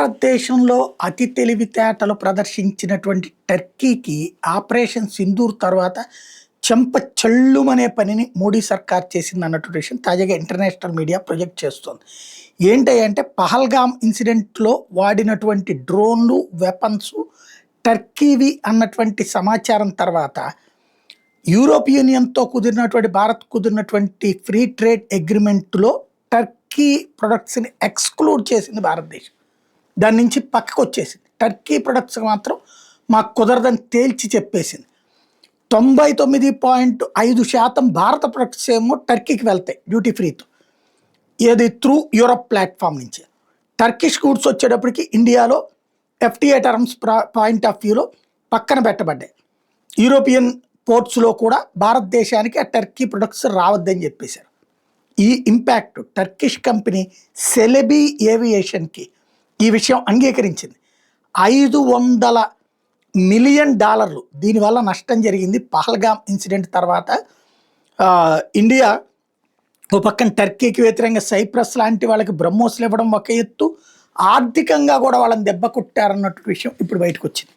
భారతదేశంలో అతి తెలివితేటలు ప్రదర్శించినటువంటి టర్కీకి ఆపరేషన్ సింధూర్ తర్వాత చెంప చెల్లుమనే పనిని మోడీ సర్కార్ చేసింది అన్నటువంటి విషయం తాజాగా ఇంటర్నేషనల్ మీడియా ప్రొజెక్ట్ చేస్తోంది. ఏంటంటే పహల్గామ్ ఇన్సిడెంట్లో వాడినటువంటి డ్రోన్లు వెపన్స్ టర్కీవి అన్నటువంటి సమాచారం తర్వాత యూరోపియన్ కుదిరినటువంటి భారత్ కుదిరినటువంటి ఫ్రీ ట్రేడ్ అగ్రిమెంట్లో టర్కీ ప్రొడక్ట్స్ని ఎక్స్క్లూడ్ చేసింది భారతదేశం. దాని నుంచి పక్కకు వచ్చేసింది. టర్కీ ప్రొడక్ట్స్ మాత్రం మాకు కుదరదని తేల్చి చెప్పేసింది. 99.5% భారత ప్రొడక్ట్స్ ఏమో టర్కీకి వెళ్తాయి డ్యూటీ ఫ్రీతో, ఏది త్రూ యూరప్ ప్లాట్ఫామ్ నుంచి. టర్కిష్ గూడ్స్ వచ్చేటప్పటికి ఇండియాలో ఎఫ్టీఏ టర్మ్స్ పాయింట్ ఆఫ్ వ్యూలో పక్కన పెట్టబడ్డాయి. యూరోపియన్ పోర్ట్స్లో కూడా భారతదేశానికి ఆ టర్కీ ప్రొడక్ట్స్ రావద్దని చెప్పేశారు. ఈ ఇంపాక్ట్ టర్కిష్ కంపెనీ సెలెబీ ఏవియేషన్కి ఈ విషయం అంగీకరించింది. $500 మిలియన్ దీనివల్ల నష్టం జరిగింది. పహల్గామ్ ఇన్సిడెంట్ తర్వాత ఇండియా ఓ పక్కన టర్కీకి వ్యతిరేకంగా సైప్రస్ లాంటి వాళ్ళకి బ్రహ్మోస్లు ఇవ్వడం ఒక ఎత్తు, ఆర్థికంగా కూడా వాళ్ళని దెబ్బ కొట్టారన్నట్టు విషయం ఇప్పుడు బయటకు వచ్చింది.